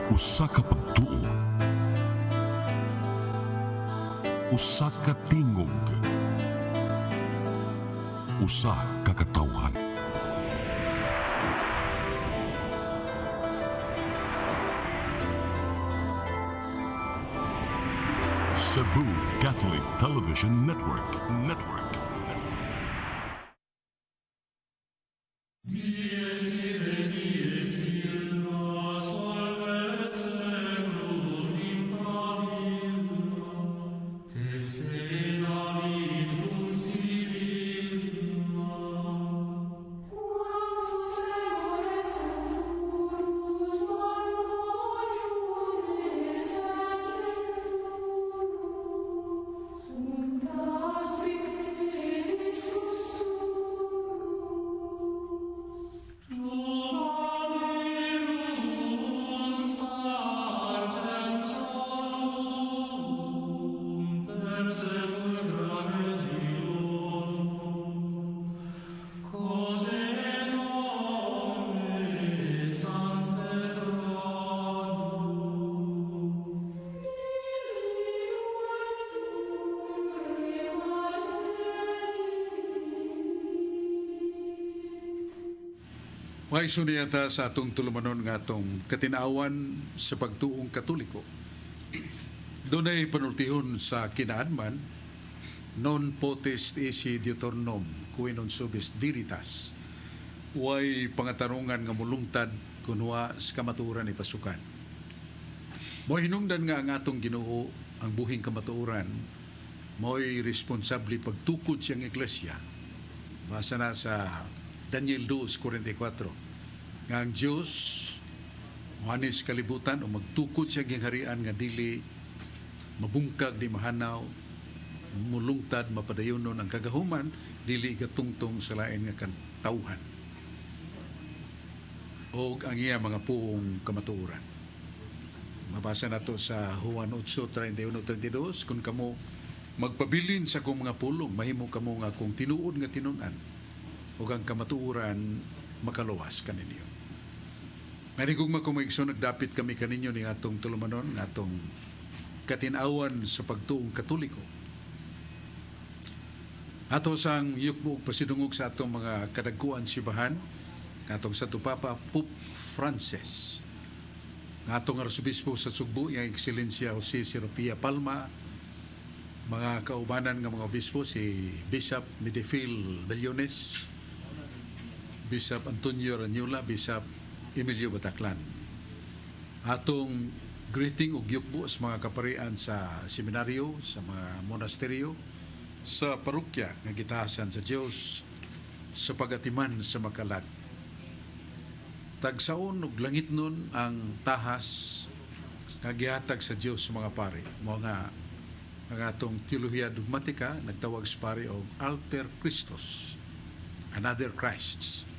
Usa ka pagtuo, usa ka tingog, usa ka katawhan. Cebu Catholic Television Network. May suniyata sa atong tulumanon nga atong katinawan sa pagtuong Katoliko. Doon ay panultihon sa kinaanman, non potest esse deuteronom, cui non subis veritas. Way pangatarungan nga mulungtad kunwa sa kamatuoran ipasukan. Mo'y hinungdan nga ang atong Ginoo ang buhing kamatuoran, mo'y responsable pagtukod siyang iglesia. Basa na sa Daniel 2:44 nga ang Diyos muhanis kalibutan o magtukod siya gingharian nga dili mabungkag di mahanaw mulungtad mapadayonon ang kagahuman dili gatungtong sa lain nga katawhan o ang iya mga puong kamatuoran. Mabasa nato sa Juan 8:31-32, kung kamo magpabilin sa kong mga pulong mahimo kamo nga kung tinuod nga tinunan ug ang kamatuoran makaluwas kaninyo. Manigugma ko maigso nagdapit kami kaninyo ni atong tulumanon nga atong katinawan sa pagtuong Katoliko. Ato sang yukmo pasidungog sa atong mga kadagkuan sibahan atong sa tupapa Pope Francis. Atong arsobispo sa Sugbo, yang Ekselensya Jose Serapia Palma, mga kaubanan nga mga obispo si Bishop Medefil Bellones, Bishop Antonio Ranyola, Bishop Emilio Bataclan. Atong greeting ug yukbo sa mga kaparian sa seminaryo, sa mga monasteryo, sa parokya nga gitahasan sa Dios sa pagatiman sa makalag. Tagsaon ug langit nun ang tahas nga gihatag sa Dios sa mga pari. Mao nga ang atong teolohiya dogmatika nagtawag sa pari og Alter Christus, another Christ.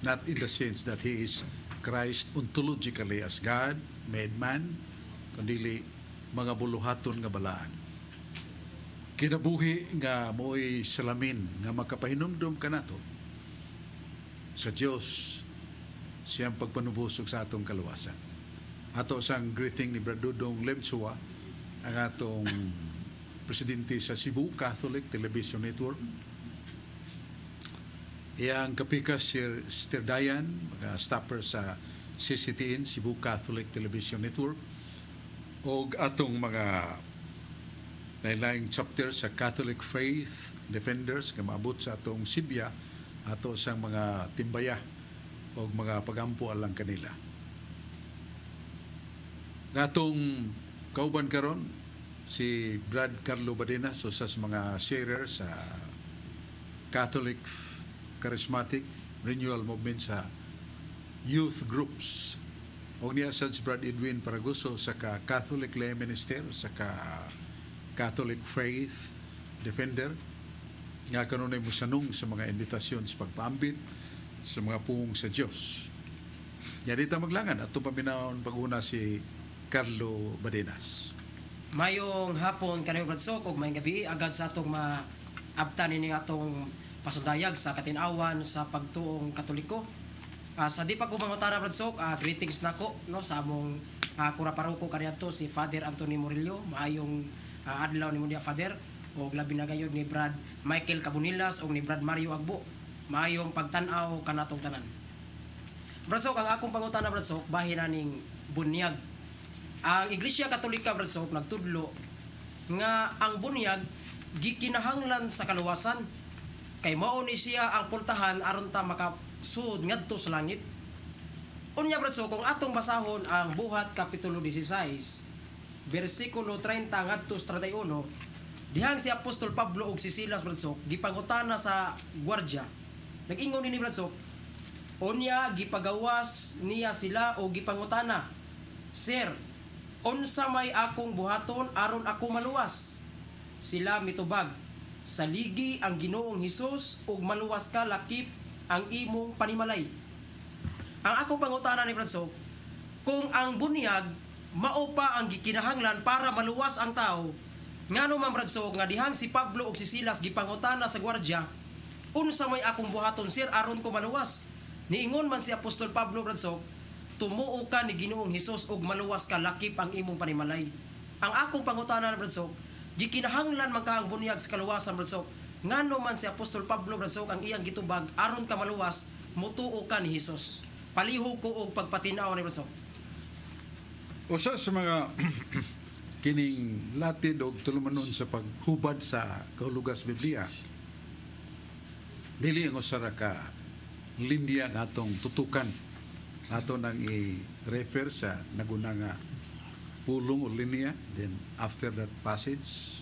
Not in the sense that He is Christ ontologically as God, made man, kundi mga buluhaton nga balaan. Kinabuhi nga mo'y salamin nga makapahinumdum ka nato sa Diyos siyang pagpanubusog sa atong kaluwasan. Ato sang greeting ni Brad Dudong Lemtsua, ang atong presidente sa Cebu Catholic Television Network. Iyang kapikas si Sister Dayan, mga staffer sa CCTN, Cebu Catholic Television Network, o atong mga lain-laing chapter sa Catholic Faith Defenders nga maabot sa atong Sibya, ato sang mga timbaya o mga pagampo alang kanila. Atong kauban karon si Brad Carlo Badenas, so sa mga sharer sa Catholic Charismatic Renewal Movement sa youth groups. O niya sa Brad Edwin Paraguso sa Catholic Lay Minister, sa Catholic Faith Defender. Nga kanunay mo sanong sa mga imbitasyon sa pagpaambit sa mga pung sa Diyos. Yan dito maglangan at paminaon pag-una si Carlo Badenas. Mayong hapon kanayong Bradsok ug mayong gabi agad sa atong maabtan ini atong pasundayag sa katinawan sa pagtuong Katoliko. Sa di pa ko mangutana Bradsok, greetings nako no sa among kura paruko kaniadto si Father Anthony Murillo, maayong adlaw nimo dia Father, o labi na gayud ni Brad Michael Cabunilas o ni Brad Mario Agbo. Maayong pagtan-aw kanatong tanan. Bradsok, ang akong pangutana Bradsok, bahin na ning bunyag. Ang Iglesia Katolika Bradsok nagtudlo nga ang bunyag gikinahanglan sa kaluwasan kay mao ni siya ang puntahan aron ta makasud ngadto sa langit. Unya Bradsok, kung atong basahon ang Buhat Kapitulo 16 bersikulo 30 ngadto sa 31, dihang si Apostol Pablo ug si Silas Bradsok gipangutana sa gwardya. Nag-ingon ni Bradsok, unya gipagawas niya sila o gipangutana, Sir, unsa may akong buhaton aron ako maluwas? Sila mitubag, saligi ang Ginoong Hesus ug maluwas ka lakip ang imong panimalay. Ang akong pangutana ni Bradsok, kung ang bunyag mao pa ang gikinahanglan para maluwas ang tao, ngano man Bradsok nga dihang si Pablo ug si Silas gipangutana sa gwardya, unsa may akong buhaton sir aron ko maluwas? Niingon man si Apostol Pablo Bradsok, tumuo ka ni Ginoong Hesus ug maluwas ka lakip ang imong panimalay. Ang akong pangutana Bradsok, gikinahanglan man ka ang bunyag sa kaluwasan Bradsok, ngano man si Apostol Pablo Bradsok ang iyang gitubag aron ka maluwas, mutuo ka ni Hesus. Palihog ko og pagpatinaw ni Bradsok. Usa sa mga kining latid o tulumanon sa paghubad sa kahulugas Biblia, dili ang usa ra ka lindiya nga atong tutukan ato nang i-refer sa naguna nga pulong o linya, then after that passage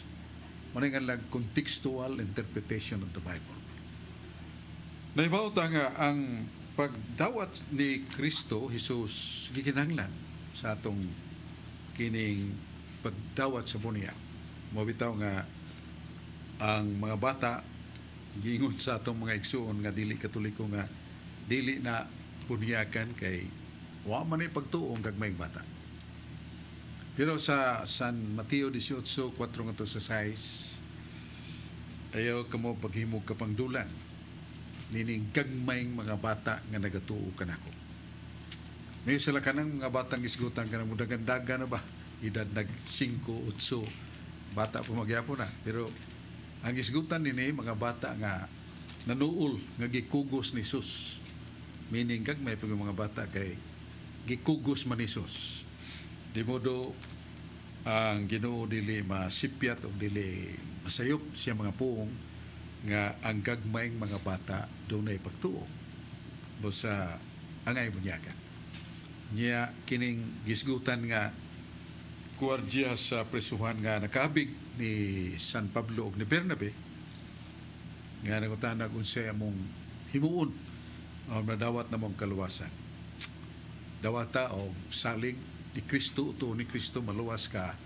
muna nga lang contextual interpretation of the Bible. Naibaw ta nga ang pagdawat ni Kristo Jesus gikinahanglan sa atong kining pagdawat sa bunya. Mabitaw nga ang mga bata giingon sa atong mga igsuon nga dili katoliko nga dili na bunyakan kay wa man ay pagtuong kag may bata. Pero sa San Mateo 18:4 ngadto sa 6, ayaw kamo paghimog ka pangdulan nining gagmayng mga bata nga nagatuo kanako. Ngayon sila kanang mga batang isgutan kanang mudagandaga na ba? Edad nag 5, 8, bata pa magyapon na. Pero ang isgutan nini mga bata nga nanuol nga gikugos ni Jesus. Meaning kag may pag mga bata kay gikugos man ni Jesus. Di modo ang Ginoo dili masipyat o dili masayop siya mga puong nga ang gagmayng mga bata dunay pagtuo. Busa angay bunyagan. Niya kining gisgutan nga gwardiya sa presuhan nga nakabig ni San Pablo ug ni Bernabe nga nangutanag unsay among himuon o nadawat na mong kaluwasan. Dawata o salig ni Kristo, uto ni Kristo maluwas ka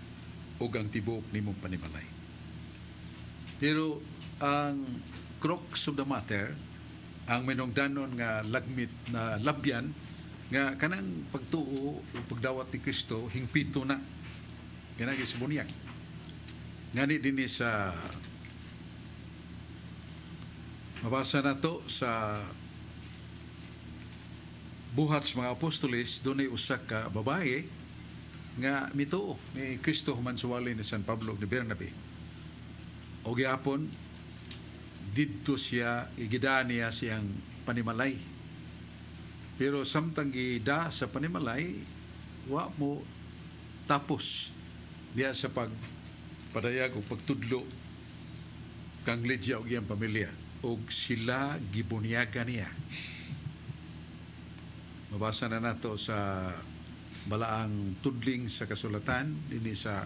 o ang tibok ni mong panimalay. Pero ang crux of the matter, ang minungdanon nga lagmit na labyan nga kanang pagtuo o pagdawat ni Kristo hingpito na ganagi sa bunyag. Ngani din sa mabasa na to sa Buhat sa mga Apostoles, doon ay usak ka babae nga mituo ni Kristo humansuwali ni San Pablo ni Bernabe. O gyapon didto siya igidaan niya siyang panimalay. Pero samtang gida sa panimalay, wa mo tapos diya sa pagpadayag o pagtudlo kang Lydia o iyang pamilya. O sila gibunyagan niya. Mabasa na nato sa balaang tudling sa kasulatan dinhi sa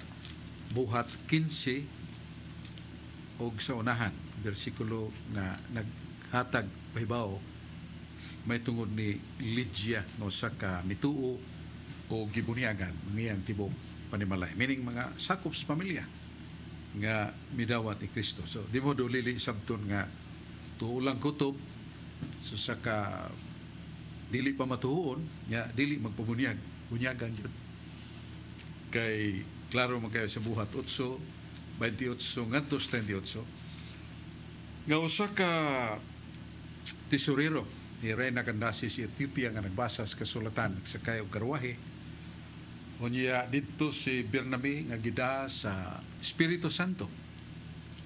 Buhat 15 og sa unahan bersikulo nga naghatag pahibaw may tungod ni Lydia no sa ka mituo o gibunyagan ngayang tibok panimalay, meaning mga sakop sa pamilya nga midawat ni Kristo. So di mo do lili sabton nga tuulang kutob so sa ka dili pa matuon nga dili magpabunyag bunyagan yun kay klaro man kayo sa Buhat 8 28 ngadto 38 nga usa ka tesorero ni Reina Candace sa Ethiopia nga nagbasa sa kasulatan sa kayo karwahe Unya dito si Bernabe nga gida sa Espiritu Santo.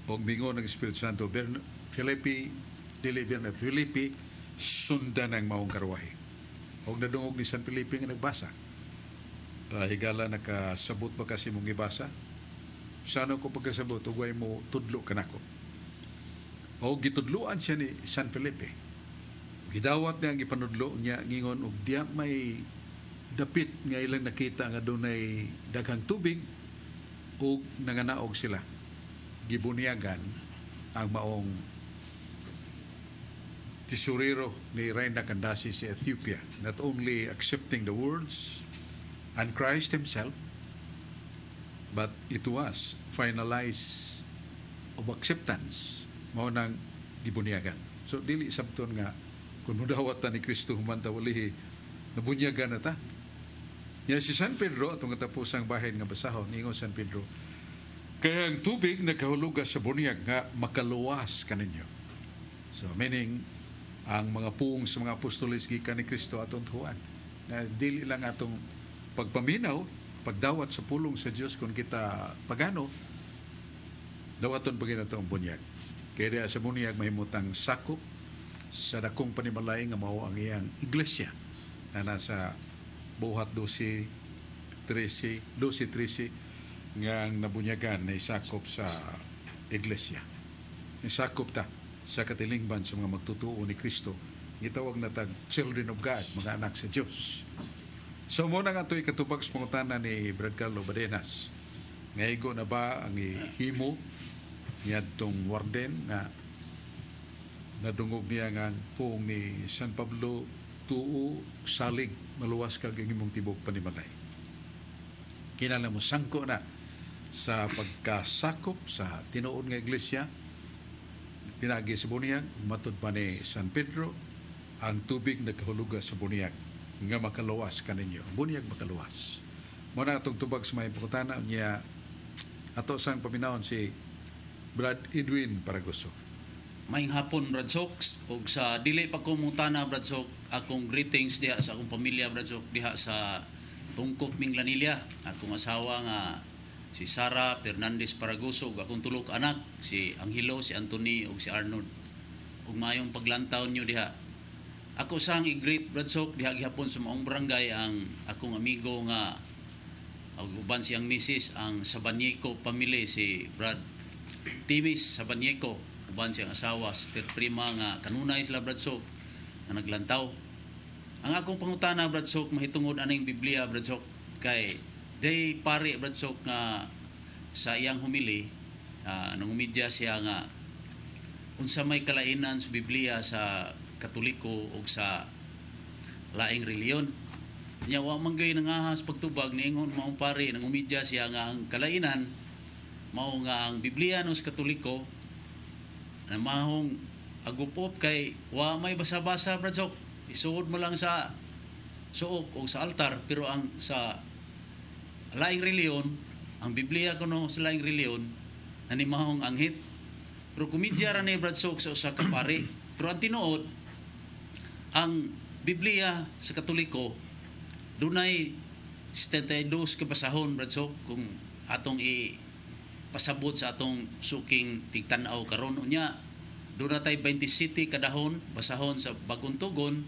O mingo ng Espiritu Santo, Filipi, dili Bernabe, Filipi, sundan ang maong karwahe. O nadungog ni San Felipe nga nagbasa. Higala nakasabot ba kasi mong ibasa? Sana ko pagkasabot, ugay mo tudlo ka nako. O gitudluan siya ni San Felipe. Gidawat niya ang ipanudlo niya ngingon og diya may dapit nga ilang nakita nga dunay daghang tubig ug nanganaog sila. Gibunyagan ang maong tisurero ni Reina Candace sa Ethiopia, not only accepting the words and Christ himself, but it was finalized of acceptance mao nang gibunyagan. So dili sabton nga kung mudawat ta ni Kristo human ta wali nabunyagan na ta. Yan si San Pedro atong katapusang bahin nga basahon ningon San Pedro, kaya ang tubig nagkahulugan sa bunyag nga makaluwas kaninyo. So meaning ang mga puong sa mga apostoles gikan ni Kristo atong tuwan na dili lang atong pagpaminaw, pagdawat sa pulong sa Dios kung kita pagano dawaton pagin atong bunyag. Kaya sa bunyag mahimutang sakop sa dakong panimalay nga mao ang iyang iglesia na nasa buhat 12:13 nga nabunyagan na isakop sa iglesia. Isakop ta sa katilingban sa mga magtutuo ni Kristo. Gitawag na tag children of God, mga anak sa Diyos. So muna nga ito ikatubag sa pangutana ni Brad Carlo Badenas. Ngaygo na ba ang ihimo niya itong warden nga nadungog niya nga pong ni San Pablo tuo salig maluwas kag imong tibok panimalay. Kinala mo sangko na sa pagkasakop sa tinuod nga iglesia pinagi sa bunyag matud pa ni San Pedro ang tubig nagkahuluga sa bunyag nga makaluwas kaninyo. Bunyag makaluwas. Muna itong tubag sa may pangutana niya ato sang paminahon si Brad Edwin Paragoso. Maayong hapon, Brad Sox. O sa dili pa ko mutana, Brad Sox, akong greetings diha sa akong pamilya, Brad Sox, diha sa Tungkok Minglanilla. Akong asawa nga si Sara Fernandez Paragoso, ug akong tulok anak, si Angelo, si Anthony, ug si Arnold. Ug maayong paglantaw nyo diha. Ako sang i-greet, Brad Sox, diha gihapon sa maong barangay ang akong amigo nga uban siyang misis, ang Sabanyeko family, si Brad Timis Sabanyeko, uban siyang asawa, si Prima nga kanunay sila, Brad Sox, na naglantaw. Ang akong pangutana, Brad Sox, mahitungod aning Biblia, Brad Sox, kay day pare, Brad Sox, nga sa iyang humili, nangumidya siya nga unsa may kalainan sa Biblia sa Katoliko o sa laing reliyon. Nya wa man gay nangahas pagtubag niingon mao pare nangumidya siya nga ang kalainan mao nga ang Biblia no sa Katoliko na mahong agupop kay wa may basa-basa, Brad Sox. Isuod mo lang sa suok o sa altar, pero ang sa laing reliyon, ang Biblia kuno sa laing reliyon nanimahong anghit. Pero kumidya ra ni Brad Sox sa usa ka pare. Pero ang tinuod, ang Biblia sa Katoliko dunay 72 ka basahon, Brad Sox, kung atong pasabot sa atong suking tigtanaw karon unya doon natay 27 kadahon basahon sa bagong tugon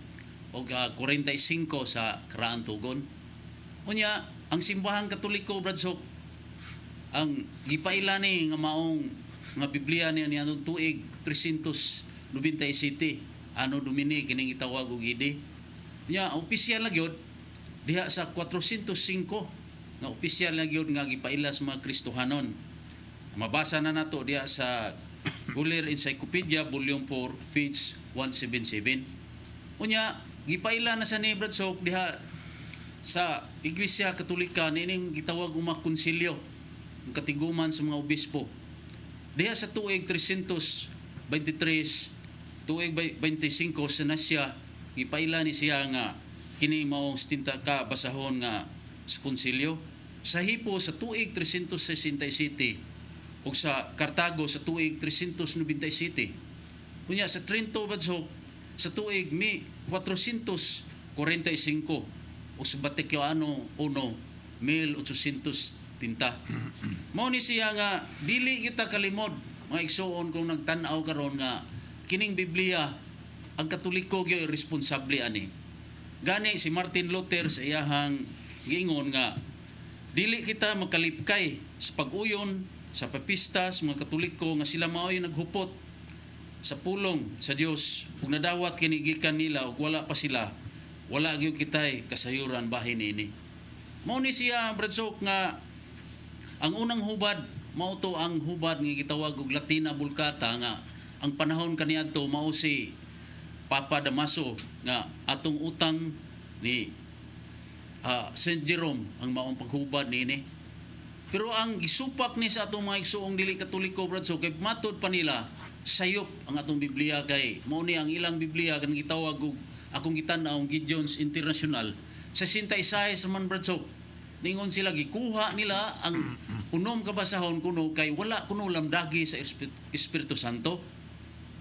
o 45 sa karaan tugon. Unya ang simbahang Katoliko, Brad Sox, ang gipaila ni nga maong nga Biblia niya ni anong tuig 397 ano Domini kining gitawag og idi. Unya opisyal na gyud diha sa 405 nga opisyal na gyud nga gipaila sa mga Kristohanon. Mabasa na nato diha sa Guler Encyclopedia Volume 4 page 177. Unya gipaila na sa ni Brad Sox diha sa Iglesia Katolika nining gitawag og mga konsilyo ang katiguman sa mga obispo. Diha sa tuig 323 tuig 25 sa Nasya gipaila ni siya nga kini maong 70 ka basahon nga sa konsilyo. Sa Hippo sa tuig 367 ug sa Cartago sa tuig 397. Unya sa Trento, Brad Sox, sa tuig 445 o sa Vaticano I 1830. Mao ni siya nga dili kita kalimod mga igsoon kung nagtan-aw karon nga kining Biblia ang Katoliko gyud responsable ani. Gani si Martin Luther sa iyahang giingon nga dili kita makalipkay sa pag-uyon sa papistas mga Katoliko nga sila mao'y naghupot sa pulong sa Dios ug nadawat kini gikan nila ug wala pa sila, wala gyud kitay kasayuran bahin ini. Mao ni siya Bradsok nga ang unang hubad mao to ang hubad nga gitawag og Latina Vulgata nga ang panahon kaniadto mao si Papa Damaso nga atong utang ni Saint Jerome ang maong paghubad niini. Pero ang gisupak ni sa atong mga igsoong dili Katoliko Bradsok kay matud pa nila sayop ang atong Biblia kay mao ni ang ilang Biblia kan gitawag og akong gitan-aw Gideon's International sa 66 man Bradsok. Ningon sila gikuha nila ang unom kabasahon kuno kay wala kuno lamdagi sa Espiritu Santo.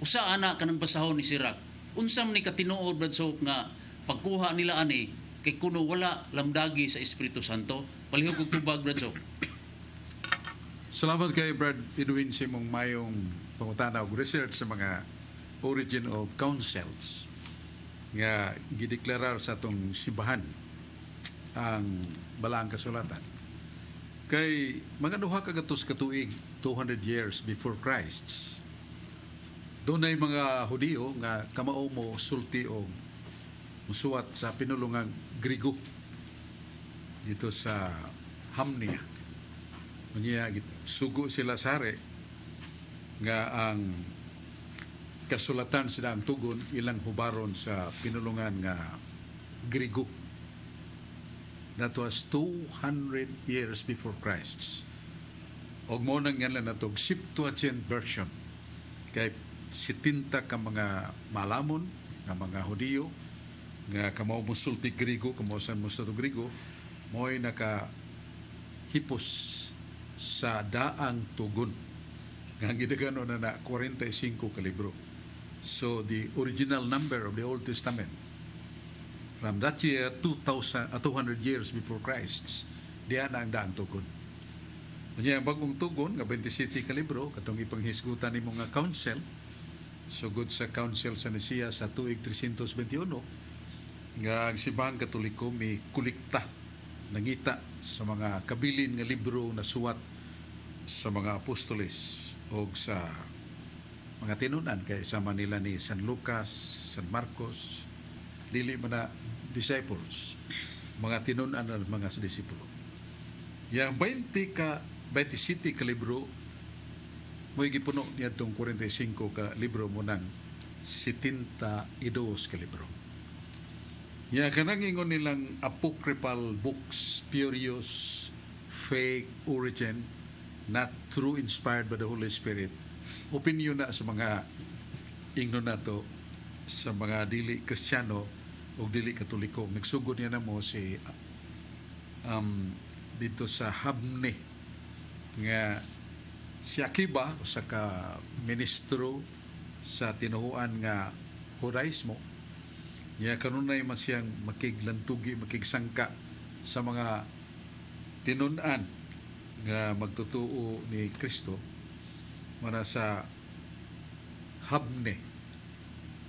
Usa ana kanang basahon ni Sirach. Unsam ni katinuod Bradsok nga pagkuha nila ani kay kuno wala lamdagi sa Espiritu Santo. Palihog og tubag Bradsok. Salamat kay Brad Edwin sa imong mayong pangutana og research sa mga origin of councils nga gideklarar sa atong simbahan ang balaang kasulatan. Kay mga duha ka gatos ka tuig 200 years before Christ. Doon ay mga Hudiyo nga kamao mo sulti o musuwat sa pinulungang Grigo dito sa Hamnia. Unya sugo sila sare nga ang kasulatan sila ang tugon ilang hubaron sa pinulungan nga Grigo. That was 200 years before Christ. Og mo nang yan lang natog Septuagint version. Kay 70 ka mga malamon nga mga Hudiyo nga kamo musulti Grigo, kamo sa musulti Grigo, mo'y naka hipos sa daang tugon. Nga gidagano na 45 ka libro. So the original number of the Old Testament from that year 200 years before Christ, diyan na ang daang tugon. Unya ang bagong tugon nga 27 ka libro katong ipanghisgutan nimo nga council sugod sa council sa Nicaea sa tuig 321 nga ang Simbahang Katoliko may kulikta nangita sa mga kabilin nga libro na suwat sa mga apostoles o sa mga tinunan kay sama nila ni San Lucas, San Marcos, dili man na disciples, mga tinunan na mga disipulo. Yang 27 ka libro mo'y gipuno niya itong 45 ka libro mo ng 72 ka libro. Yan kanang ingon nilang apocryphal books, spurious, fake, origin, not true, inspired by the Holy Spirit. Opinion na sa mga ingnon nato sa mga dili Kristiyano o dili Katoliko. Nagsugod niya na mo si dito sa Hamne nga si Akiba sa ka ministro sa tinuhuan nga Judaismo. Ya kanunay man siyang makiglantugi, makigsangka sa mga tinunan nga magtutuo ni Kristo mana sa Hamne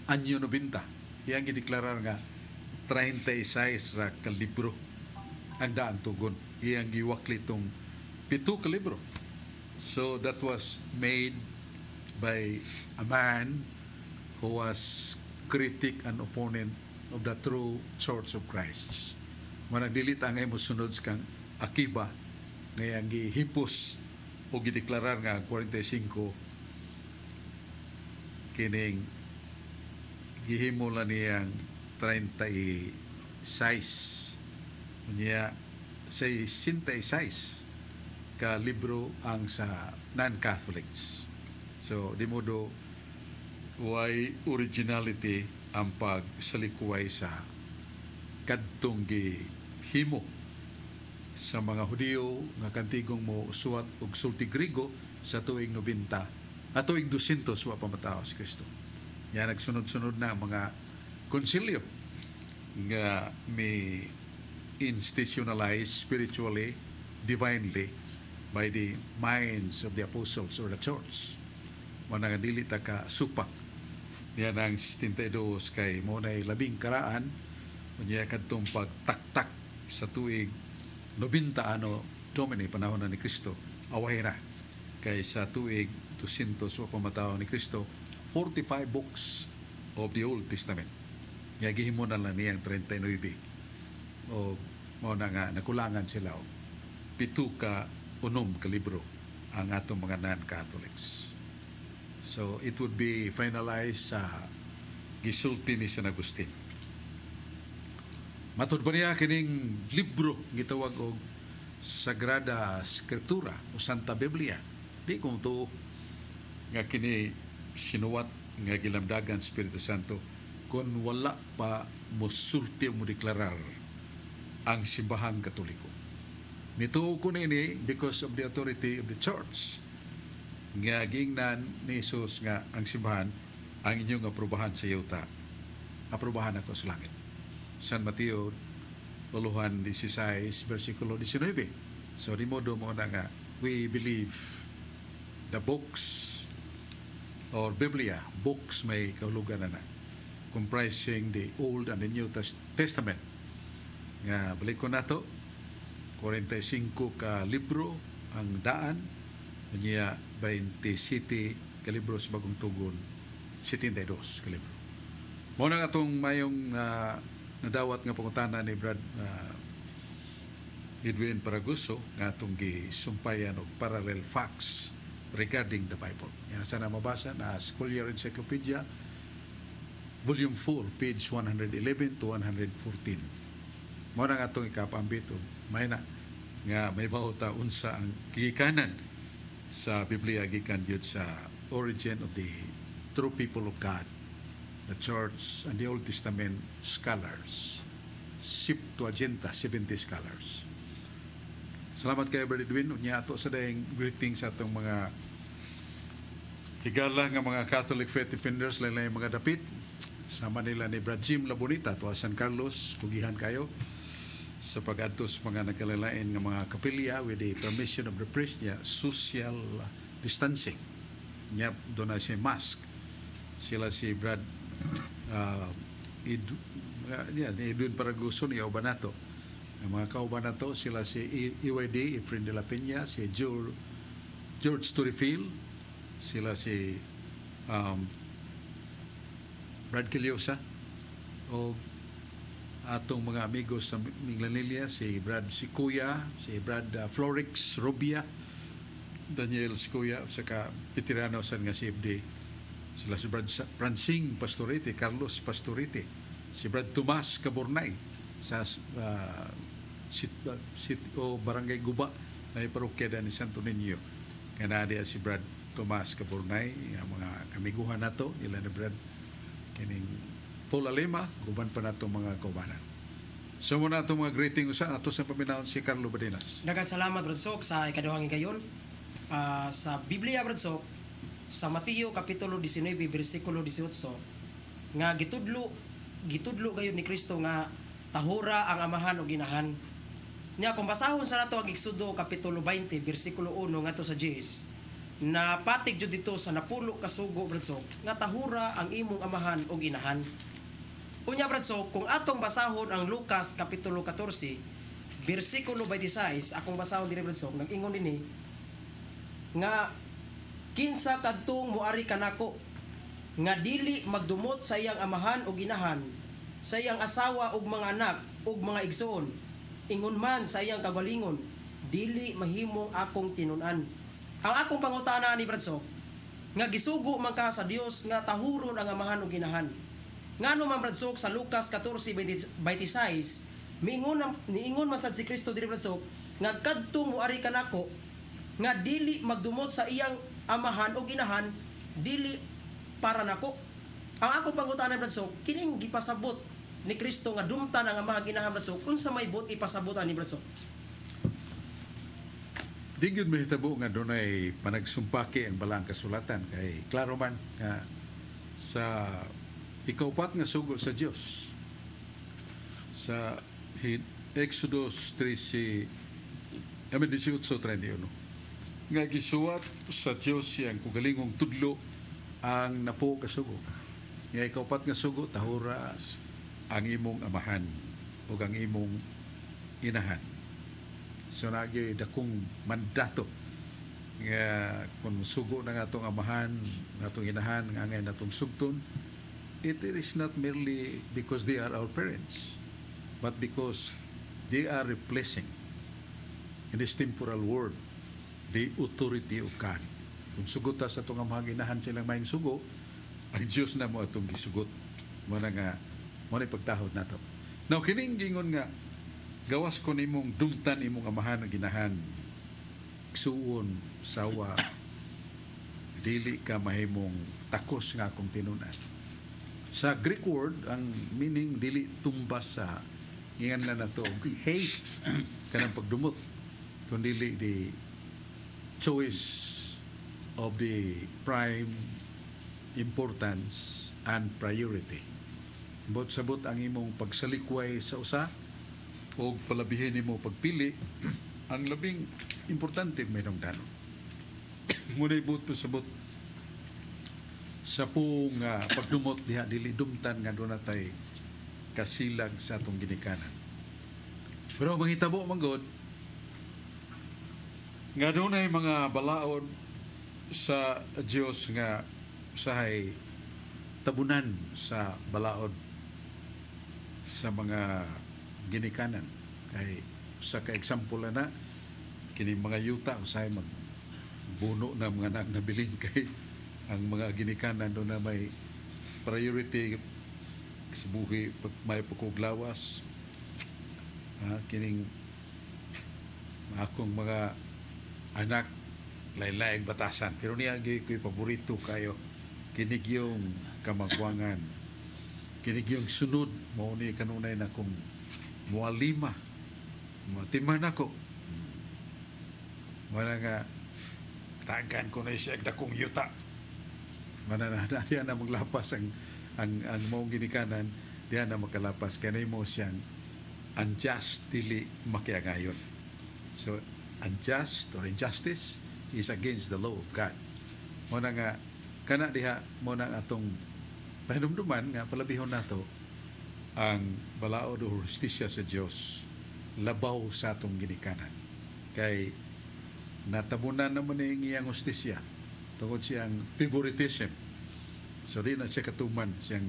Anyo 90. Iyang gideklarar nga 36 ra ka libro ang daang tugon. Iyang giwakli tong 7 ka libro. So that was made by a man who was critic and opponent of the true Church of Christ. Managdilit ang ay musunod kang Akiba ngayang gihipos o gideklarar nga 45 kining gihimo la niyang 36 niya sa 66 ka libro ang sa non-Catholics. So di modo why originality ang pagsalikuway sa kadtong gihimo sa mga Hudiyo nga kantigong mo suwat og sulti Grigo sa tuig 90 at tuig 200 wa pa matao si Kristo. Yan nagsunod-sunod na mga konsilyo nga may institutionalized spiritually, divinely, by the minds of the apostles or the church. Mga nga dili ta ka supak. Yan ang 62 kay mo na'y labing karaan, unya kadtong pagtaktak sa tuig 90 ano Domini, panahon na ni Kristo, away na. Kay sa tuig 200 o pamataw ni Kristo, 45 books of the Old Testament. Nga gihimo na lang niyang 39. O mo na nga nakulangan sila o 7 ka 6 ka libro ang atong mga non-Catholics. So it would be finalized sa gisulti ni San Agustin. Matud pa niya kining libro gitawag og Sagrada Scriptura o Santa Biblia. Di kung to nga kini sinuwat nga gilamdagan Espiritu Santo kung wala pa mosulti mo deklarar ang simbahang Katoliko. Nituo ko nini because of the authority of the church. Nga gingnan ni Jesus nga ang simbahan ang inyong aprobahan sa yuta. Aprobahan ako sa langit. San Mateo 16 versikulo 19. So di modo mo na nga we believe the books or Biblia, books may kahulugan na comprising the Old and the New Testament. Nga balik ko na to 45 ka libro ang daan, niya 27 ka libro sa Bagong Tugon, 72 ka libro. Muna nga itong mayong nadawat nga pangutana ni Brad Edwin Paraguso nga itong gisumpayan o parallel facts regarding the Bible. Yan sana mabasa na Scholar Encyclopedia Volume 4, page 111 to 114. Muna nga itong ikapambit o may na nga may bauta unsa ang gikanan sa Biblia gikan yun sa origin of the true people of God, the church and the Old Testament scholars, Septuaginta, 70 scholars. Salamat kay Brother Edwin. Unya ato sa dayang greetings sa atong mga higala nga mga Catholic faith defenders, lain mga dapit. Sama nila ni Brad Jim Labonita, to San Carlos, pugihan kayo sa pag-adtos mga nagkalalain ng mga kapilya with the permission of the priest niya, social distancing niya, doon na siya mask. Sila si Brad Edwin Paraguso ni Obanato, ang mga kaubanato sila si EYD Efren de la Peña, si George Turifil, sila si Brad Quiliosa o atong mga amigos sa Minglanilla, si Brad Sikuya, si Brad Florix Robia, Daniel Sikuya, saka veterano sa nga CFD, sila si Brad Pransing Pastorite, Carlos Pastorite, si Brad Tomas Caburnay sa Barangay Guba na iparokya ni Santo Niño. Kanadi si Brad Tomas Caburnay, ang mga kamiguhan nato, ilan ni Brad kining Paul Alema, guban pa nato mga kaubanan. So muna itong mga greeting usa, ato sa paminahon si Carlo Badinas. Daghang salamat Brad Sok sa ikaduhang gayon. Sa Biblia Brad Sok, sa Mateo kapitulo 19 bersikulo 18 nga gitudlo gayon ni Kristo nga tahura ang amahan o ginahan. Nya kung basahon sa nato ang Exodo kapitulo 20 bersikulo 1 ngadto sa 10, na patig jud dito sa napulo ka sugo Brad Sok nga tahura ang imong amahan o ginahan. Unya Brad Sok, kung atong basahon ang Lucas kapitulo 14 bersikulo 26, akong basahon diri Brad Sok, nag-ingon dinhi nga kinsa kadtong moari kanako nga dili magdumot sa iyang amahan o ginahan, sa iyang asawa ug mga anak ug mga igsoon, ingon man sa iyang kagalingon, dili mahimong akong tinun-an. Ang akong pangutana ni Brad Sok, nga gisugo man ka sa Dios nga tahuron ang amahan o ginahan. Ngano man Brad Sok sa Lucas 14:26 niingon man sad si Kristo diri Brad Sok nga kadtong moari kanako nga dili magdumot sa iyang amahan o ginahan, dili para nako. Ang akong pangutana Brad Sok, kining gipasabot ni Kristo nga dumtan ang amahan ginahan Brad Sok, unsa may bot ipasabot ani Brad Sok? Di gyud mahitabo nga dunay panagsumpaki ang balang kasulatan kay klaro man nga sa ikaupat nga sugo sa Dios sa Exodus 13, 18:31. Nga gisuwat sa Dios siyang kugalingong tudlo ang napo kasugo. Nga ikaupat nga sugo tahura ang imong amahan o ang imong inahan. So nagi dakong mandato nga kung sugo na nga atong amahan, natong inahan, nga ngay natong sugton, it is not merely because they are our parents, but because they are replacing in this temporal world the authority of God. Kung sugot ta sa itong amahang inahan silang maing sugo, ang Diyos na mo itong gisugot. Mo na nga, mo na pagtahod na to. Now, kining gingon nga, gawas ko nimong dumtan imong amahan ang ginahan, suon, sawa, dili ka mahimong takos nga akong tinunan. Sa Greek word, ang meaning dili tumbas sa ingan na to hate kanang pagdumot, kundi dili the choice of the prime importance and priority. Bot sabot ang imong pagsalikway sa usa o palabihin nimo pagpili ang labing importante mayroong danon. Ngunay bot po sabot sa pong pagdumot diha dili dumtan nga doon natay kasilag sa atong ginikanan. Pero manghitabo man god nga doon ay mga balaod sa Dios nga usahay tabunan sa balaod sa mga ginikanan. Kay sa ka-example na kini mga yuta usahay magbuno na mga anak nabiling kay ang mga ginikanan doon na may priority sa buhi may pagkuglawas kining akong mga anak lain-laing batasan pero niya ko'y paborito kayo kinig yung kamagwangan kinig yung sunod mao ni kanunay na kong mualima matiman ako wala nga tagan ko na siya dakong yuta manana diyan na maglapas ang maong ginikanan diyan na makalapas kanay mo siyang unjust dili makiangayon. So unjust or injustice is against the law of God. Mo na nga kana diha mo na atong pahinumduman nga palabihon nato ang balaod o justisya sa Dios labaw sa atong ginikanan. Kay natabunan naman ang iyang justisya tungod siyang favoritism. So di na siya katuman siyang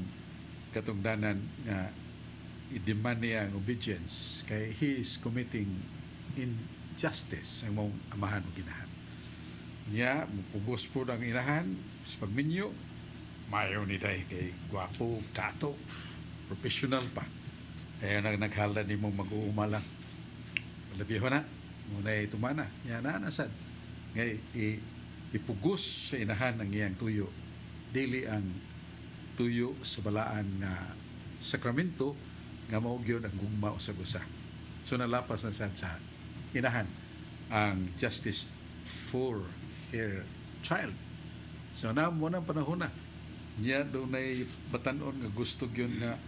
katungdanan nga i-demand niya ang obedience kay he is committing injustice ang mong amahan o ginahan. Niya, mupugos po ang inahan sa pagminyo, mayo ni day kay gwapo, tato, professional pa. Kaya naghala ni mong mag-uumalang. Malabiho na, muna tumana. Yan na, nasad. Ngay, ipugos sa inahan ang iyang tuyo. Dili ang tuyo sa balaan nga sakramento nga maugyon ang gugma o sagusa. So nalapas na sa inahan ang justice for her child. So na mo nang panahon na niya doon ay batanon nga gusto yun nga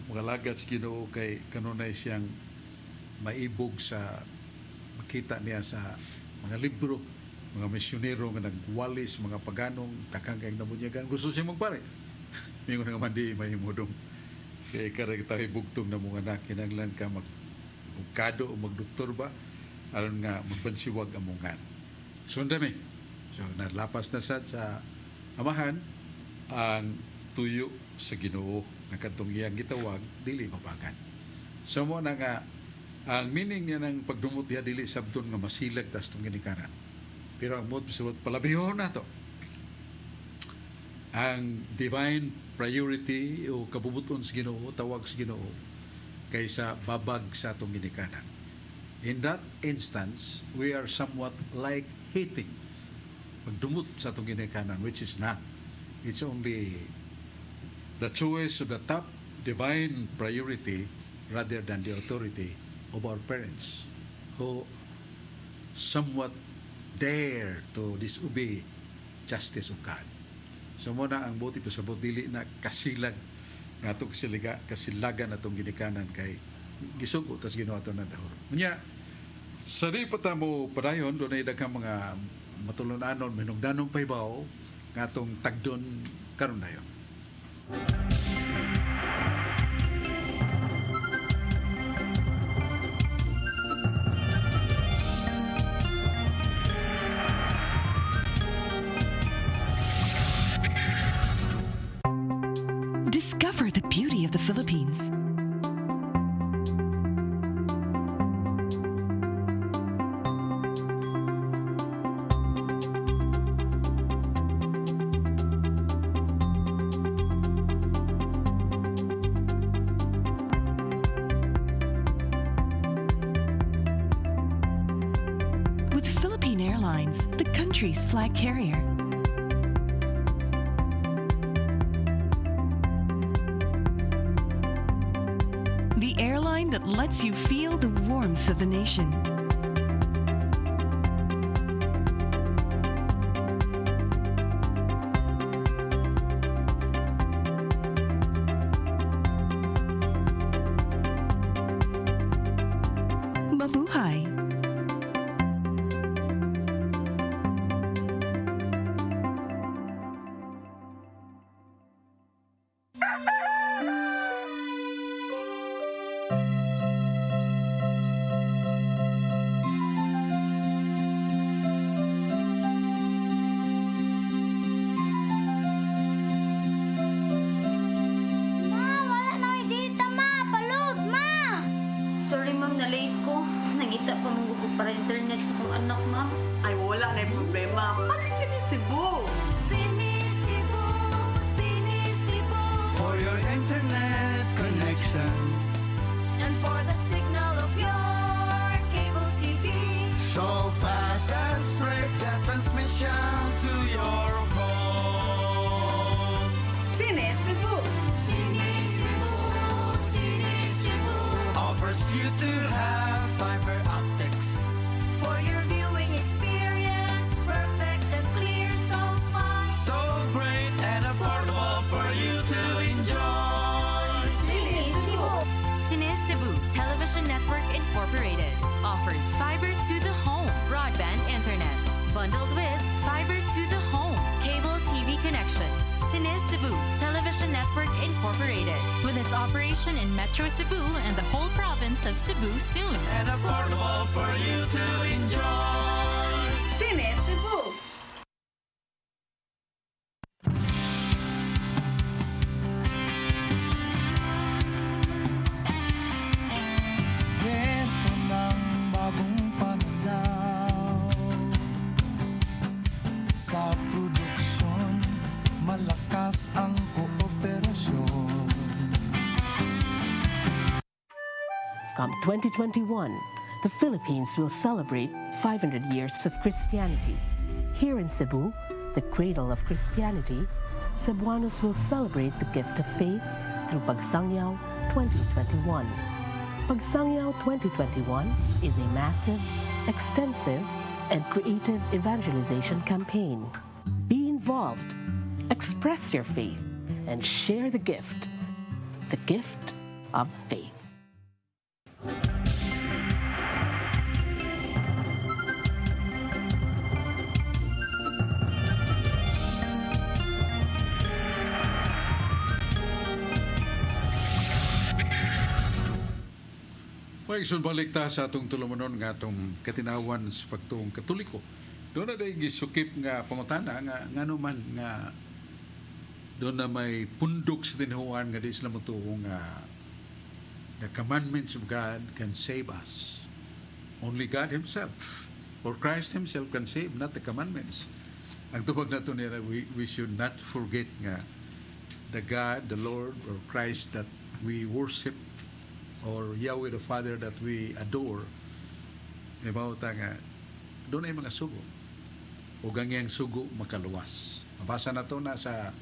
magalagad sa Ginoo kay kanunay siyang maibog sa makita niya sa mga libro mga misyonero nga nagwalis mga paganong takang kayong nabunyagan gusto siya magpare mingon nga mandi mahimudong kay karag tayo bugtong na mga anak kinanglan ka magkado o magdoktor ba aron nga magbansiwag ang mungan sundami so nalapas na sad sa amahan ang tuyo sa Ginoo na kadtong iyang gitawag dili mabagan so mo na nga ang meaning niya ng pagdumot niya dili sabton nga masilag tas tong ginikanan pero ang mo't palabihon na to ang divine priority o kabubuton sa Ginoo, tawag sa Ginoo kaysa babag sa atong ginikanan. In that instance, we are somewhat like hating pagdumot sa atong ginikanan, which is not. It's only the choice of the top divine priority rather than the authority of our parents who somewhat dare to disobey justice of God. So muna ang buti pasabot dili na kasilag nga atong kasilagan atong ginikanan kay gisugo tas ginawa to na dahor. Nya sa di pa ta mo padayon doon ay daghang mga matulunanon minungdanong paybaw nga atong tagdon karon dayon. Discover the beauty of the Philippines. With Philippine Airlines, the country's flag carrier. The airline that lets you feel the warmth of the nation. Mabuhay! Ma, wala na ko'y data, ma. Palud, ma. Sorry ma'am, na-late ko. Nangita pa mong gugo para internet sa kong anak, ma'am. Ay, wala na yung problema. Pag sinisibo. For your internet connection. And for the signal of your cable TV. So fast and straight that transmission to your home. Sinisibo. Sinisibo. Offers you to have fiber optics. For your viewing experience, perfect and clear, so fine. So great and affordable for you to enjoy. Sinisibo. Cine Cebu Television Network Incorporated offers fiber to the home broadband internet bundled with fiber to the home cable TV connection. Cine Cebu Television Network Incorporated with its operation in Metro Cebu and the whole province of Cebu soon. And affordable for you to enjoy. Sinisibo. Kwento ng bagong pananaw. Sa produksyon, malakas ang kooperasyon. Come 2021, the Philippines will celebrate 500 years of Christianity. Here in Cebu, the cradle of Christianity, Cebuanos will celebrate the gift of faith through Pagsangyaw 2021. Pagsangyaw 2021 is a massive, extensive, and creative evangelization campaign. Be involved, express your faith, and share the gift of faith. May balik ta sa atong tulumanon nga atong katinawan sa pagtuong Katoliko. Doon na day gisukip nga pangutana nga ngano man nga doon na may pundok sa tinhuan nga di sila motuo nga the commandments of God can save us. Only God Himself or Christ Himself can save, not the commandments. Ang tubag na ito nila, we should not forget nga the God, the Lord, or Christ that we worship or Yahweh the Father that we adore. Ibawta nga, doon ay mga sugo. O gangyang sugo makaluwas. Mabasa na to na sa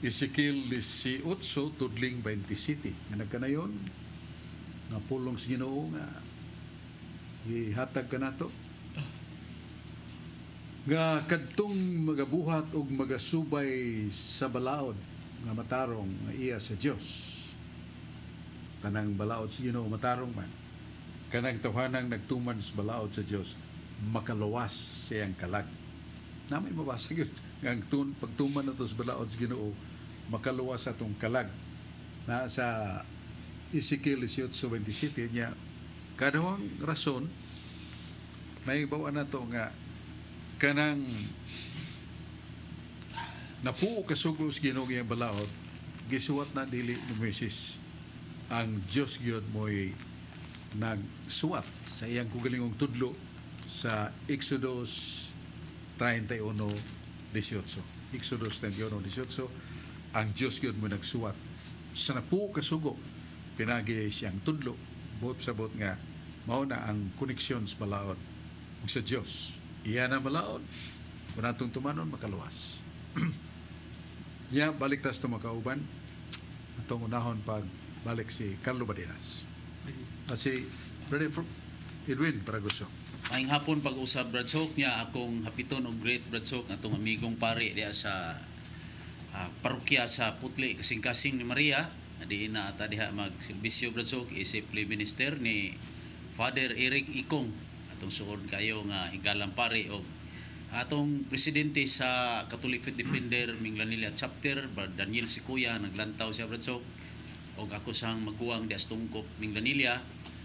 Ezekiel 18, tudling 27. Nga nagkanayon, nga pulong sa Ginoo nga ihatag ka na to. Nga kadtong magabuhat og magasubay sa balaod nga matarong nga iya sa Dios. kanang balaod sa Ginoo matarong man, kanang tawhanang nagtuman sa balaod sa Dios makaluwas siyang kalag. Na may mabasa yun. Ang pagtuman na to sa balaod sa Ginoo makaluwas atong kalag. Na sa Ezekiel 18:27 niya, kadawang rason may bawa na to nga kanang napuo kasugo sa Ginoo nga balaod gisuwat na dili ni Moises. Ang Dios gyud mo'y nagsuwat sa iyang kugalingong tudlo sa Exodus 31:18. Exodus 31:18, ang Dios gyud mo nagsuwat sa napuo kasugo pinagi siyang tudlo buot sa buot nga mao na ang koneksyon sa balaod ug sa Dios. Iya na balaod kung atong tumanon makaluwas. Ya balik tas to makauban atong unahon pag balik si Carlo Badinas. Si Brother Edwin Paraguso. Maayong hapon pag-usab Bradsok niya akong hapiton og great Bradsok atong amigong pare diya sa parokya sa Putli kasing-kasing ni Maria. Diin na ata diha magserbisyo Bradsok isipli minister ni Father Eric Ikong atong sugod kayo nga higalang pare og atong presidente sa Catholic Faith Defender Minglanilla chapter Brad Daniel Sikuya naglantaw siya Bradsok og ako sang magkuwang di Astungkop Minglanilla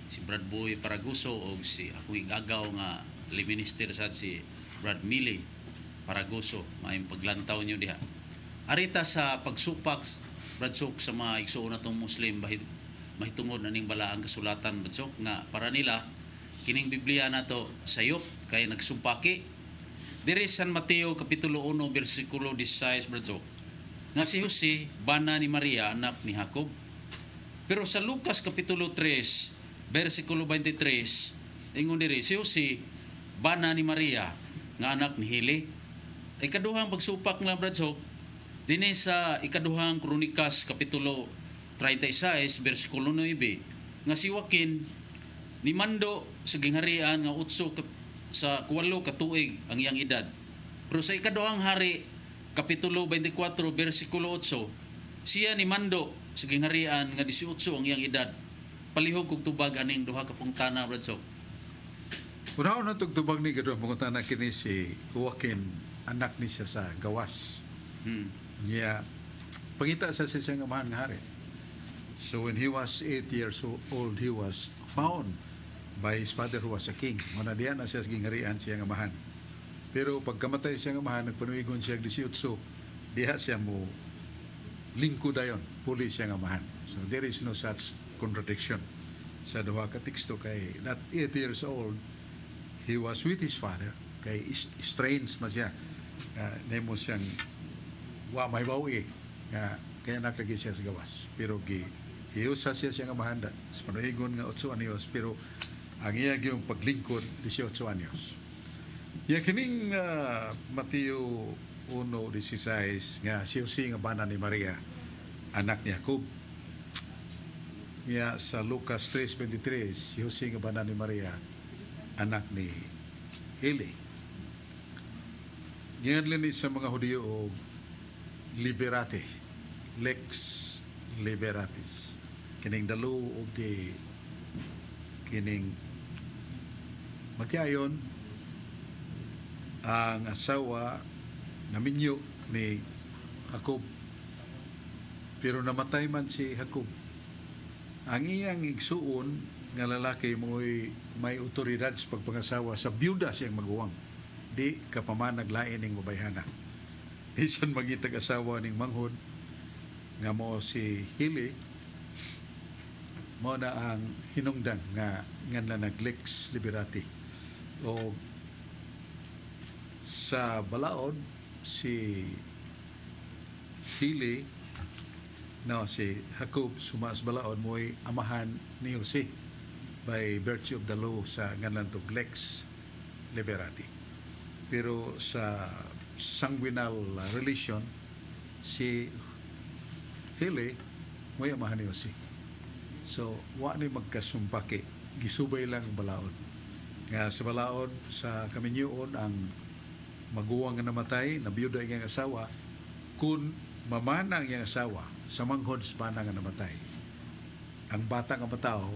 si Brad Boy Paraguso og si ako igagaw nga minister sad si Brad Mili Paraguso may paglantaw nyo diha. Arita sa pagsupak Bradsok sa mga igsuon natong Muslim mahitungod na ning balaang kasulatan Bradsok nga para nila kining Biblia nato sayop kay nagsumpaki diri San Mateo kapitulo 1 bersikulo 16 Bradsok nga si Jose bana ni Maria anak ni Jacob. Pero sa Lucas kapitulo 3 bersikulo 23 ingon diri si Jose bana ni Maria nga anak ni Heli. Ikaduhang pagsupak na Bradsok dinhi sa ikaduhang Kronikas kapitulo 36 bersikulo 9 nga si Joaquin ni mando sa gingharian nga 8 sa 8 ka tuig ang iyang edad. Pero sa ikaduhang hari kapitulo 24 bersikulo 8 siya ni mando sa gingharian nga 18 ang iyang edad. Palihog kog tubag aning duha ka pungtana Bradsok. Unaw na tugtubag ni gadwa pangutana kini si Joaquin anak ni siya sa gawas. Niya pangita sa siyang amahan nga hari. So when he was 8 years old, he was found by his father who was a king. Muna diyan na siya sa gingharian siyang amahan. Pero pagkamatay siyang amahan, nagpanuigon siya 18, diha siya mo lingkod dayon, huli siyang amahan. So there is no such contradiction sa duha ka teksto kay not 8 years old, he was with his father, kay estranged man siya. Nemo siyang wa may bawi kaya naklagi siya sa gawas pero hiusa siya siyang amahan sa panuigon nga 8 anyos pero ang iya yung paglingkod 18 anyos. Ya kining Mateo 1:16 nga si Jose nga bana ni Maria anak ni Jacob. Ya sa Lucas 3:23 si Jose nga bana ni Maria anak ni Heli. Ginadlan ni sa mga Hudiyo o liberate, lex liberatis. Kining dalo of the kining magtiayon ang asawa na minyo ni Jacob. Pero namatay man si Jacob. Ang iyang igsuon nga lalaki may otoridad sa pagpangasawa sa byuda siyang maguwang. Di kapamanag lain ning babayhana. Isan magitag asawa ning manghod nga mo si Hili mo na ang hinungdan nga nganla nag-lex liberati o sa balaod si Hili si Jacob sumas balaod mo'y amahan ni Jose by virtue of the law sa nganlan to lex liberati. Pero sa sanguinal relation si Hili mo'y amahan ni Jose. So wa ni magkasumpaki, gisubay lang balaod nga sa balaod sa kaminyoon ang maguwang nga namatay na biyuda ang iyang asawa kun mamana ang iyang asawa sa manghod sa bana nga namatay ang bata nga matao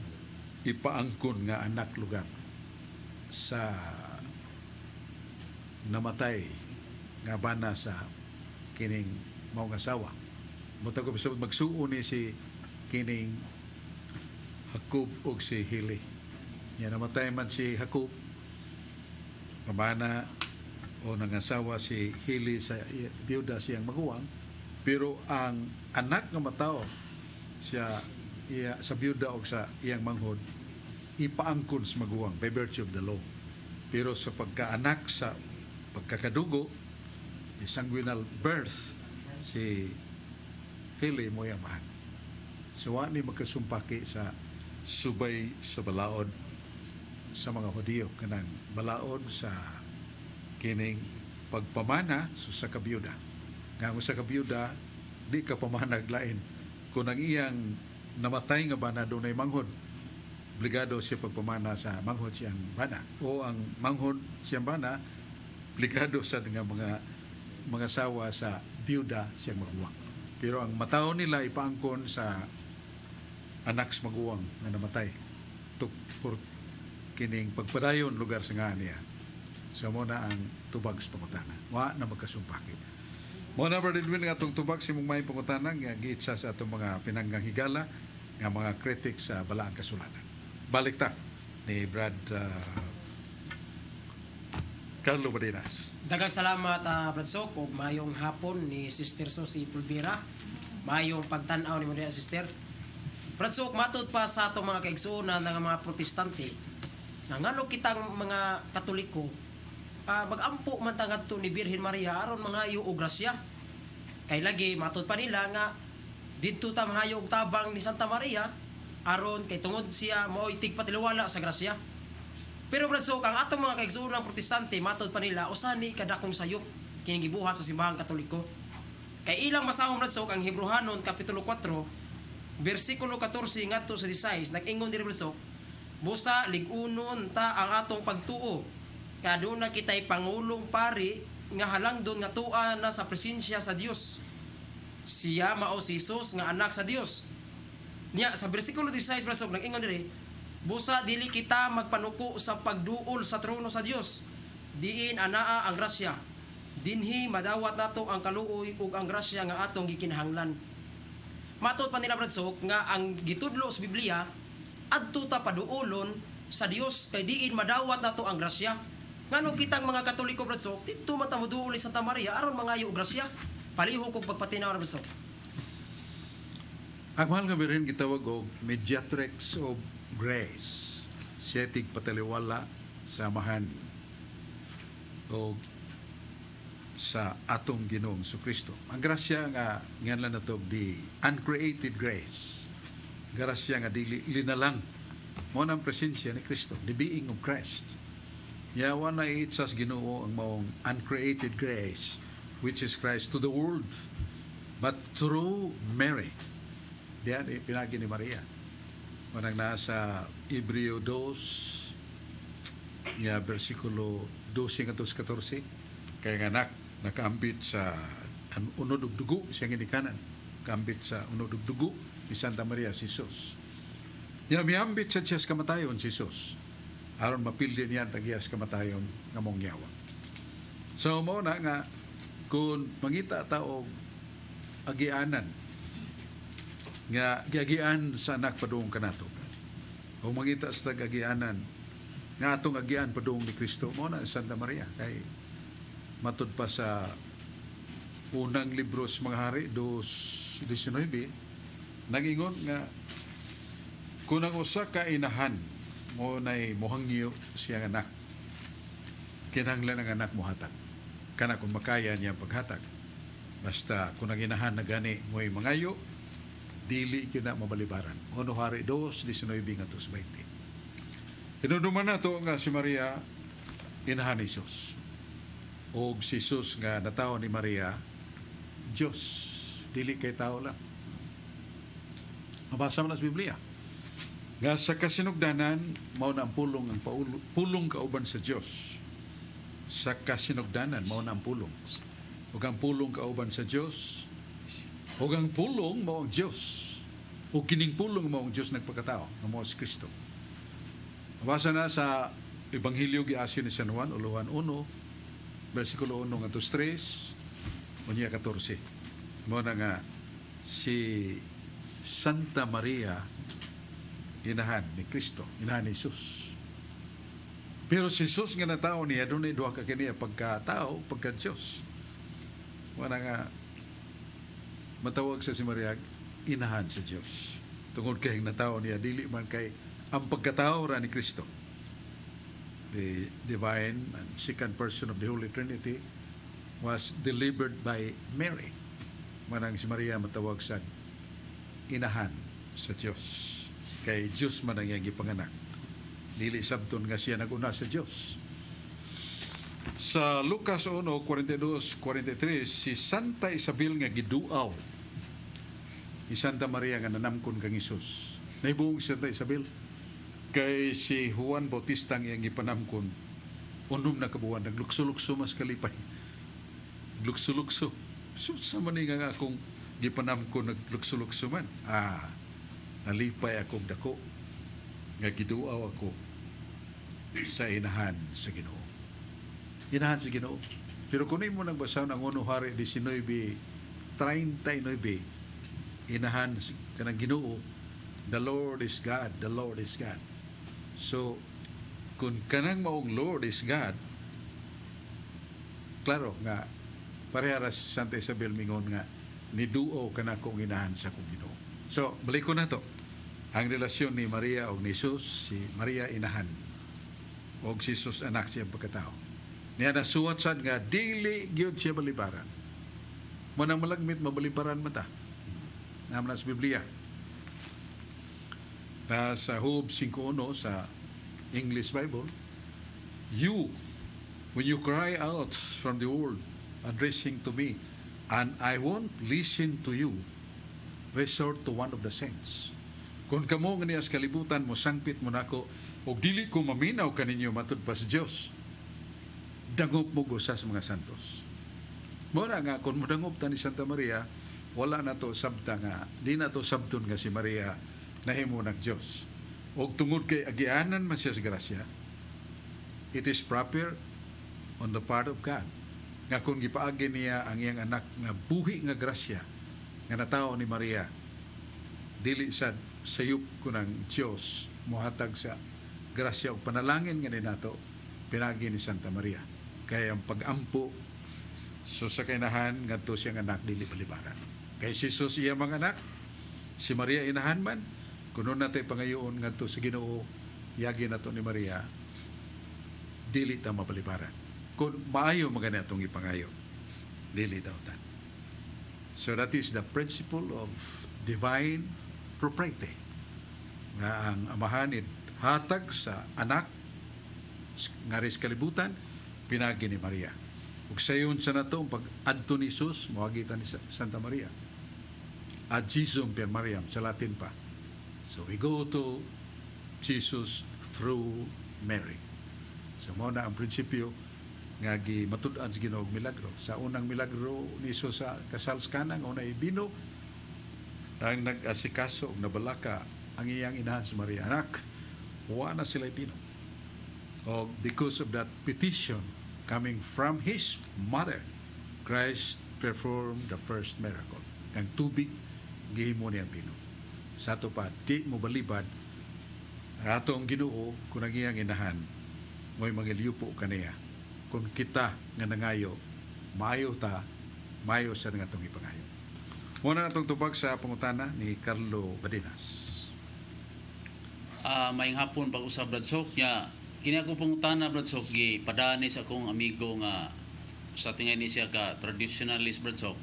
ipaangkon nga anak lugar sa namatay nga bana sa kining maong asawa. Mutag ko bisag magsuo ni si kining Jacob og si Hili. Yan namatay man si Jacob, mabana o nangasawa si Hili sa biyuda siyang maguwang, pero ang anak nga matao siya sa biyuda o sa iyang manghod ipaangkon sa maguwang by virtue of the law. Pero sa pagkaanak sa pagkakadugo, sanguinal birth, si Hili mo yamahan. So ni magkasumpaki sa subay sa balaod sa mga Hudiyo, kanang balaod sa kining pagpamana sa kabiyuda. Nga sa kabiyuda, di ka pamanag lain. Kung ang iyang namatay nga bana doon ay manghod, obligado siya pagpamana sa manghod siyang bana. O ang manghod siyang bana, obligado sa nga mga sawa sa biyuda siyang maguwang. Pero ang matao nila ipaangkon sa anak sa maguwang na namatay. For kining pagpadayon lugar sa nga niya. So mo na ang tubag sa pangutana. Wa na magkasumpaki. Mo na Brother Edwin nga itong tubag si mong may pangutana nga giitsa sa itong mga pinanggang higala nga mga critics sa balaang kasulatan. Balik ta ni Brad Carlo Badinas. Daghang salamat Brad Sok ug mayong hapon ni Sister Susie Pulvera. Mayong pagtan-aw ni mo diha Sister. Brad Sok, matud pa sa atong mga kaigsuonan ng mga protestante na ngano kitang mga Katoliko magampo man ta ngadto ni Birhen Maria aron mangayo og grasya. Kay lagi matud pa nila nga didto ta mangayo og tabang ni Santa Maria aron kay tungod siya mao tigpatiluwala sa grasya. Pero Brad Sok, ang atong mga kaigsuonan protestante matud pa nila usani kadakong sayop kining gibuhat sa simbahang Katoliko. Kay ilang masahom Brad Sok ang Hebrehanon kapitulo 4 versikulo 14 ngadto sa 16 nag-ingon diri Brad Sok, busa lig-unon ta ang atong pagtuo kaduna kitay pangulong pari nga halangdon nga tuan na sa presensya sa Dios. Siya mao si Jesus nga anak sa Dios. Nya sa bersikulo 16 Brad Sok nag-ingon diri, busa dili kita magpanuko sa pagduol sa trono sa Dios. Diin anaa ang grasya. Dinhi madawat nato ang kaluoy ug ang grasya nga atong gikinahanglan. Matud pa nila Brad Sok nga ang gitudlo sa Biblia adto ta paduolon sa Dios kay diin madawat nato ang grasya. Ngano kitang mga Katoliko Brad Sok didto matamuduol ni Santa Maria aron mangayo og grasya. Palihok kog pagpatinaw Brad Sok. Ang mahal nga birin gitawag og mediatrix of grace. Siya tigpataliwala sa amahan o sa atong Ginoong Kristo. Ang grasya nga nganlan nato di uncreated grace. Grasya nga dili linalang mo nang presensya ni Kristo, the being of Christ. Yawa na itsas Ginoo ang maong uncreated grace which is Christ to the world, but through Mary. Diyan pinagi ni Maria. Manang nasa Hebreo 2 ya versikulo 12 hangtod 14 kay anak nakaambit sa unod ug dugo siyang ginikanan, kaambit sa unod ug dugo ni Santa Maria si Jesus. Ya miambit sa Diyos kamatayon si Jesus aron mapildi niya ang tagiyas kamatayon nga mong yawa. So mo na nga kung mangita ta og agianan nga giagian sa anak padung kanato o mangita sa agianan nga atong agian padung ni Kristo mo na Santa Maria kay matud pa sa unang libro sa mga hari 2:19 nag-ingon nga kung ang usa ka inahan mo na'y mohangyo siyang anak kinahanglan ang anak mo hatag kana kung makaya niya paghatag basta kung ang inahan na gani mo'y mangayo dili yun na mabalibaran. Ono hari 2:19 ngadto 20. Inuduman na to nga si Maria inahan ni Jesus. O si Jesus nga natawo ni Maria, Diyos, dili kay tao lang. Mabasa mo na sa Biblia. Nga sa kasinugdanan, mao na ang pulong kauban sa Diyos. Sa kasinugdanan, mao na ang pulong. Ug ang pulong kauban sa Diyos, ug ang pulong mao ang Diyos. o kining pulong mo ang Diyos nagpakatao na mo si Kristo. Basa na sa Ebanghelyo giasyo ni San Juan, uluhan 1, versikulo 1 ngadto 3, unya 14. Mo na nga si Santa Maria inahan ni Kristo, inahan ni Jesus. Pero si Jesus nga natao niya, doon ay duha ka kaniya pagkatao, pagka-Diyos. Wala nga matawag sa si Maria, inahan sa Diyos. Tungod kay natao niya, dili man kay ang pagkatao ra ni Kristo. The divine and second person of the Holy Trinity was delivered by Mary. Manang si Maria matawag sa inahan sa Diyos. Kay Diyos man ang iyang gipanganak. Dili sabton nga siya naguna sa Diyos. Sa Lucas 1:42-43, si Santa Isabel nga giduaw ni Santa Maria nga nanamkon kang Isus. Nahibuong si Santa Isabel kay si Juan Bautista nga iyang gipanamkon. Unom na kabuwan, naglukso-lukso mas kalipay. Lukso-lukso. So, sa man nga akong gipanamkon naglukso-lukso man. Nalipay akong dako nga giduaw ako sa inahan sa Ginoo. Inahan sa Ginoo. Pero kung mo nagbasa ng 1 Hari 19:39, inahan ka ng Ginoo, the Lord is God, the Lord is God. So, kung kanang maong Lord is God, klaro nga, parehara si Santa Isabel mingon nga, niduo ka na kong inahan sa kong Ginoo. So, balik ko na to. Ang relasyon ni Maria o ni Jesus, si Maria inahan, o si Jesus anak siya pagkatao. Niya nasuwat sad nga, dili gyud siya balibaran. Manang malagmit, mabalibaran mata. Naman sa Biblia. Na sa Job 5:1 sa English Bible, when you cry out from the world, addressing to me, and I won't listen to you, resort to one of the saints. Kung kamo nga niya sa kalibutan mo, sangpit mo nako, o dili ko maminaw kaninyo matud pa sa Diyos, dangop mo sa mga santos. Muna nga, kung mudangop ta ni Santa Maria, wala na to sabta nga, di na to sabton nga si Maria nahimo ng Diyos. O tungod kay agianan man siya sa grasya, it is proper on the part of God. Nga kung gipaagi niya ang iyang anak nga buhi nga grasya, nga natao ni Maria, dili sad sayop ko ng Diyos muhatag sa grasya o panalangin nga ni nato pinagi ni Santa Maria. Kaya ang pag-ampo so sa kainahan ngadto siyang anak dili palibaran. Kay si Jesus iya mga anak, si Maria inahan man, kuno natay pangayoon ngadto sa Ginoo, yagi nato ni Maria, dili ta mapalibaran. Kung maayo magani atong ipangayo, dili daw ta. So that is the principle of divine propriety. Nga ang amahanid hatag sa anak nga ris kalibutan pinagi ni Maria. Ug sayon sa nato pag adto ni Jesus moagitan ni Santa Maria. Ad Jesum per Mariam sa Latin pa. So we go to Jesus through Mary. So mo na ang prinsipyo nga gimatud-an sa Ginoo milagro. Sa unang milagro ni Jesus sa kasal sa Kana nga unay bino ang nag-asikaso ug nabalaka ang iyang inahan si Maria. Anak, wa na sila ipino. O because of that petition coming from his mother, Christ performed the first miracle. Ang tubig, gihimo niya pino. Sa ito pa, di mo balibad, ato ang Ginoo, kung ang iyang inahan, mo'y magiliupo kaniya. Kung kita nga nangayo, maayo ta, maayo sa nga itong ipangayo. Muna itong tubag sa pangutana ni Carlo Badinas. Maayong hapon pag-usab Bradsok nya kini akong pangutana Bradsok gi padani sa akong amigo nga sa tingay ni siya ka traditionalist Bradsok.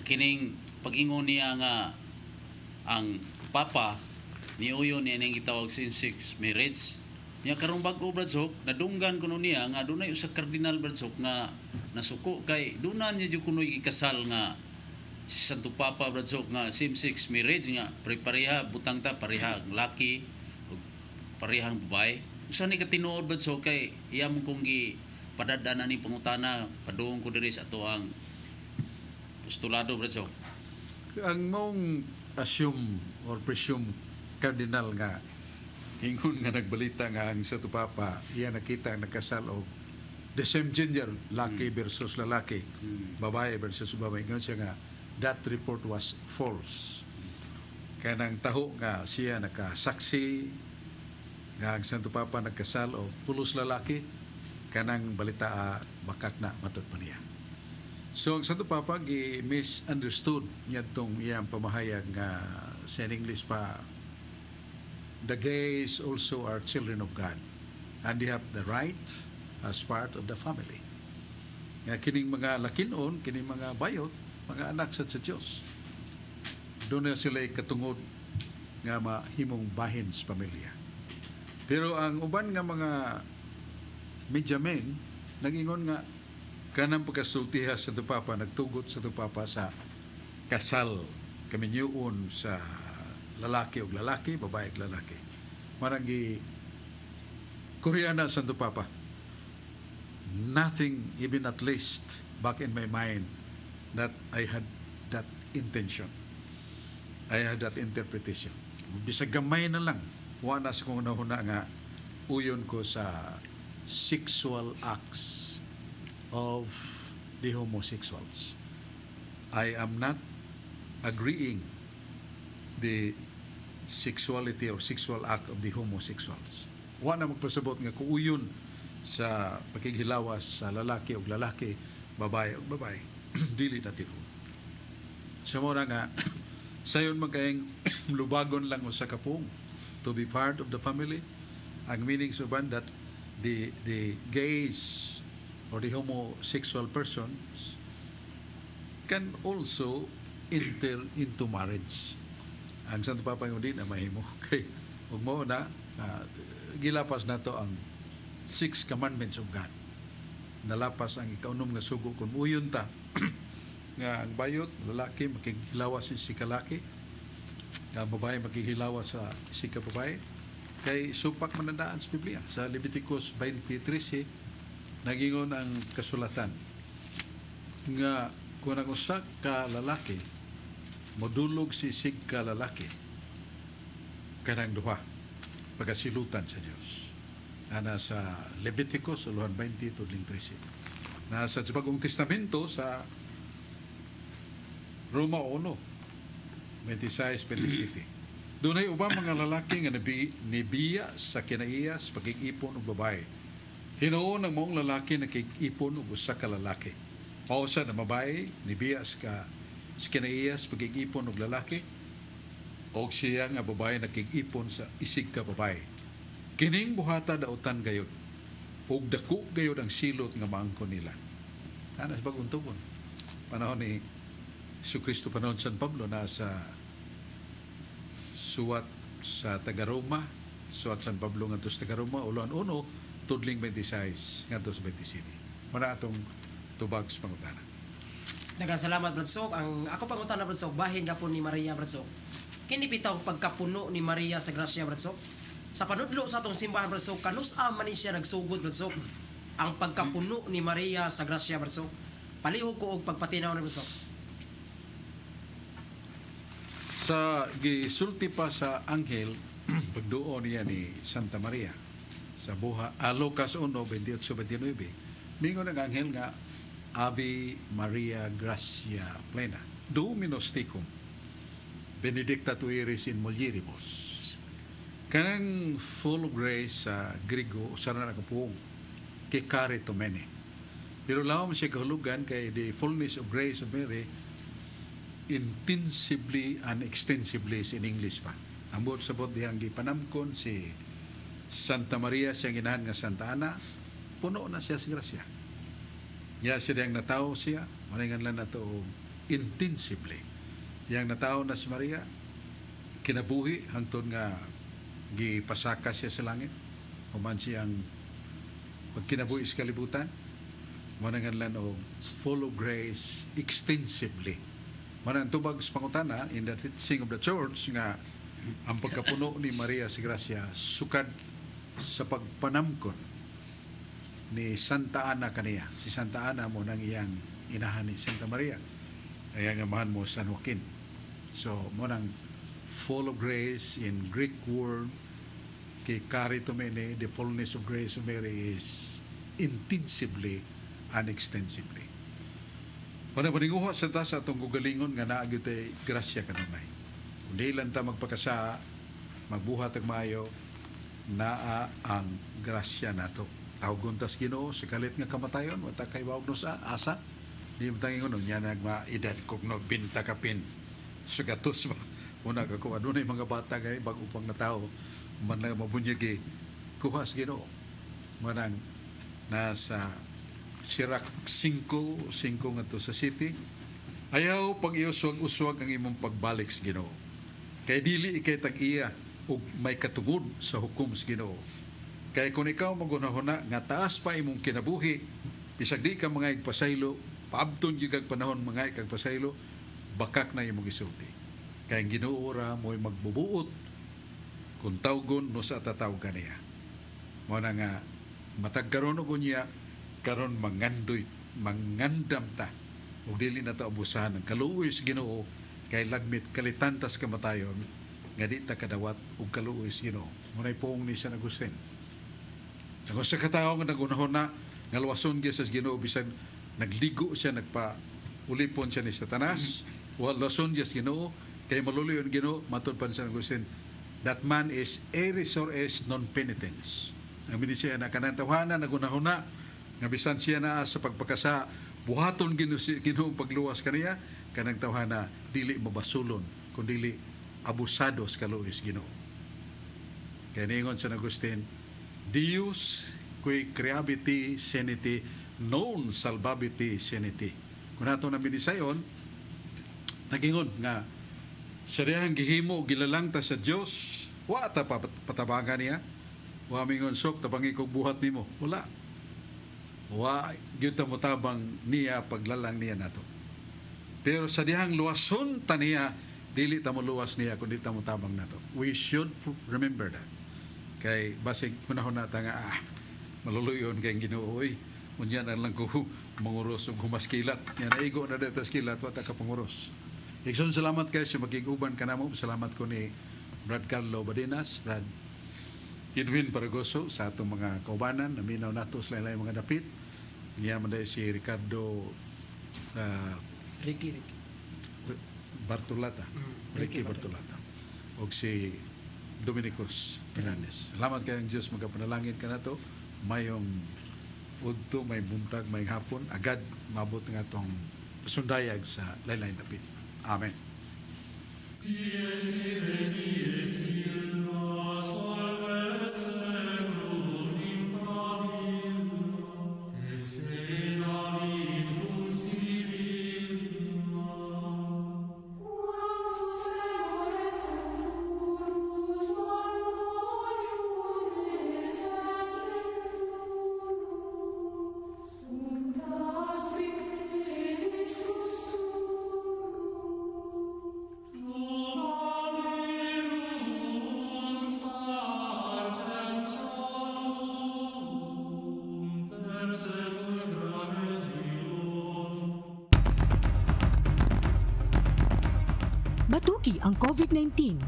Kining pag-ingon niya nga ang papa ni uyo niya ning gitawag same-sex marriage nya karong bag-o Bradsok nadunggan kuno niya nga dunay usa kardinal Bradsok nga nasuko kay dunan niya jud kunoy gikasal nga si Santo Papa Bradsok nga same-sex marriage nga pareha butang ta parehang laki ug parehang babae. Usa ni katinuod Bradsok kay iya mo kong gi padadanan ni pangutana padung ko diri sa ato ang postulado Bradsok. Ang mong assume or presume cardinal nga ingon nga nagbalita nga ang sa Papa iya nakita ang nakasal og the same gender, laki versus lalaki, babae versus babae. Ingon siya nga that report was false. Kaya nang taho nga siya nakasaksi nga ang Santo Papa nagkasal o pulos lalaki, kanang balita bakak na matud pa niya. So ang Santo Papa gi-misunderstood niya itong iyang pamahayag nga sa English pa, the gays also are children of God and they have the right as part of the family. Nga kining mga lakinon, kining mga bayot, mga anak sa Diyos. Doon na sila katungod nga mahimong bahin sa pamilya. Pero ang uban nga mga media men, nag-ingon nga kanang pagkasultiha sa Papa, nagtugot sa Papa sa kasal kaminyuon sa lalaki o lalaki, babae o lalaki. Marangi Koreana sa Papa. Nothing, even at least back in my mind, that I had that intention. I had that interpretation. Bisag gamay na lang, wala sa kong nahuna nga uyon ko sa sexual acts of the homosexuals. I am not agreeing the sexuality or sexual act of the homosexuals. Wala magpasabot nga kung uyon sa pagkikilawas sa lalaki o lalaki, babae o babae. Dili na tinuod. Sa mura nga, sayon magkaing lubagon lang o sa kapung to be part of the family. Ang meaning suban that the gays or the homosexual persons can also enter into marriage. Ang Santo Papa yung din na mahimo. Okay. Huwag mo na, gilapas na to ang 6 commandments of God. Nalapas ang ikaunom nga sugo kung uyon ta nga ang bayot, lalaki makikilawas si kalaki, ang babae makikilawas sa si babae. Kay supak manandaan sa Biblia. Sa Leviticus 23, nagingon ang kasulatan nga kung ang usa ka lalaki modulog si sig ka lalaki kanang duha pagasilutan sa Dios. Nasa Leviticus 20:13. Nasa Bagong Testamento sa Roma 1:26-27. Doon ay ubang mga lalaki nga nibiya sa kinaiya sa pagkikipon og babae. Hinuon ang maong lalaki na kikipon og usa ka lalaki. Pausa na babae nibiya sa kinaiya sa pagkikipon og lalaki o siya nga babae na kikipon sa isig ka babae. Kining buhata dautan gayud ug dako gayud ang silot nga maangkon nila. Ana sa bagong tugon. Panahon ni Jesucristo, panahon San Pablo, nasa suwat sa Taga-Roma, suwat San Pablo nga sa Taga-Roma, ulan 1, tudling 26 nga 27. Muna atong tubag sa pangutana. Nagkasalamat, Brad Sok. Ang ako pangutana, Brad Sok, bahin ka po ni Maria, Brad Sok. Kinipitaw pagkapuno ni Maria sa grasya, Brad Sok. Sa panudlo sa atong simbahan, Brad Sok, kanus-a man ni siya nagsugod, Brad Sok. Ang pagkapuno ni Maria sa grasya, Brad Sok. Palihog ko og pagpatinaw ni Brad Sok. Sa gisulti pa sa anghel pagduo niya ni Santa Maria sa buha Lucas 1:28-29, ningon ang anghel nga Ave Maria Gracia plena, Dominus tecum, benedicta tu iris in mulieribus. Kanang full of grace sa Griego usa na nakapuong kay karitomene. Pero lawom siya kahulugan kay the fullness of grace of Mary intensively and extensively in English pa. Ang buot sabot dihang gipanamkon si Santa Maria siyang ginahan nga Santa Ana, puno na siya sa grasya. Ya siya diyang nataw siya, malingan lang na to intensively. Diyang nataw na si Maria, kinabuhi hangtod nga gipasaka siya sa langit, human siyang pagkinabuhi sa kalibutan, malingan lang o full of grace extensively. Manang tubag sa pangutana in the teaching of the church nga ang pagkapuno ni Maria sa grasya sukad sa pagpanamkon ni Santa Ana kaniya. Si Santa Ana mo nang iyang inahan ni Santa Maria. Kaya nga mahan mo San Joaquin. So mo nang full of grace in Greek word kay karitomene, the fullness of grace of Mary is intensively and extensively. Panabaninguha sa ta sa atong gugalingon nga naagyo tay grasya kanunay. Kundi lang ta magpakasa, magbuhat ag maayo, naa ang grasya nato. Tawgon tas Ginoo sa kalit nga kamatayon, wata kay wawag no sa asa. Di mo tanging uno, niya nagma-edad kog no binta kapin. Sa gatos ba? Una ka kung ano na yung mga bata kay bago pang na tao, man na mabunyagi, kuha sa Ginoo. Manang nasa Sirach 5 nga to sa city, ayaw pag-iuswag-uswag ang imong pagbalik sa Ginoo. Kay dili ikay tag-iya ug may katugod sa hukom sa Ginoo. Kay kung ikaw magunahuna nga taas pa imong kinabuhi, bisag di ka mga igpasaylo, paabton gyud kag panahon mga kag pasaylo, bakak na imong isulti. Kay ang Ginoo ra mo'y magbubuot kung tawgon no sa tatawag kaniya. Mo na nga matag karon og niya karon mangandam ta ug dili na ta abusahan ng kaluoy sa Ginoo kay lagmit kalitantas kamatayon nga di ta kadawat og kaluoy sa Ginoo. Munay poong ni San Agustin. Kung sa katawo nga nagunahon na nga luwason gyud sa Ginoo bisag nagligo siya ulipon siya ni Satanas, wal luwason gyud sa Ginoo kay maluluyon Ginoo matud pa ni San Agustin. That man is eris or es non penitens. Ang siya na kanang tawhana nagunahon na nga bisan siya na sa pagpakasa buhaton Ginoo pagluwas kaniya kanang tawhana dili mabasulon kun dili abusado sa kaluoy sa Ginoo. Kaya ningon San Agustin, Deus qui creabiti seniti non salvabiti seniti. Kung nato na binisayon, nagingon nga sa diyang gihimo gilalang ta sa Dios, wa ta patabangan niya. Wa mingon sok tabangi kog buhat nimo. Wala. Wa gyud ta motabang niya paglalang niya nato. Pero sa dihang luwason ta niya, dili ta moluwas niya kundi ta motabang nato. We should remember that. Kay basig kunahon nata nga maluluyon kay Ginoo oy. Unya na lang ko manguros ug humaskilat. Yan naigo na dito skilat wa ta ka panguros. Igsoon salamat kay sa makiguban kanamo. Salamat ko ni Brad Carlo Badinas, Brad Edwin Paragoso sa atong mga kaubanan, naminaw nato sa lain mga dapit. Niya man si Ricardo Ricky. Bartolata. Ricky Bartolata. O si Dominicos Fernandez. Salamat kayong Diyos, magkapanalangin ka na to. Mayong udto, may buntag, may hapon. Agad mabot nga itong sundayag sa lain-lain dapit. Amen. Batuki ang COVID-19.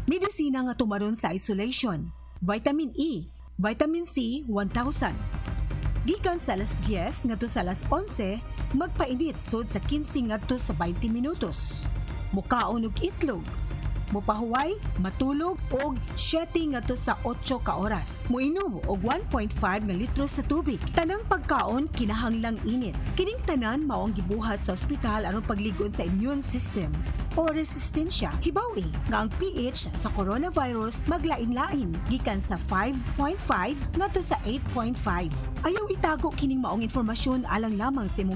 Medisina nga tumaron sa isolation. Vitamin E, Vitamin C 1000. Gikan sa alas 10 ngadto sa alas 11, magpainit sud sa 15 ngadto sa 20 minutos. Mukaon og itlog. Mupahuway, matulog og 7 ngadto sa 8 ka oras. Muinom og 1.5 nga litro sa tubig. Tanang pagkaon kinahanglang init. Kining tanan mao ang gibuhat sa ospital aron pagligon sa immune system o resistensya. Hibawi nga ang pH sa coronavirus maglain-lain gikan sa 5.5 ngadto sa 8.5. Ayaw itago kining maong informasyon alang lamang sa imong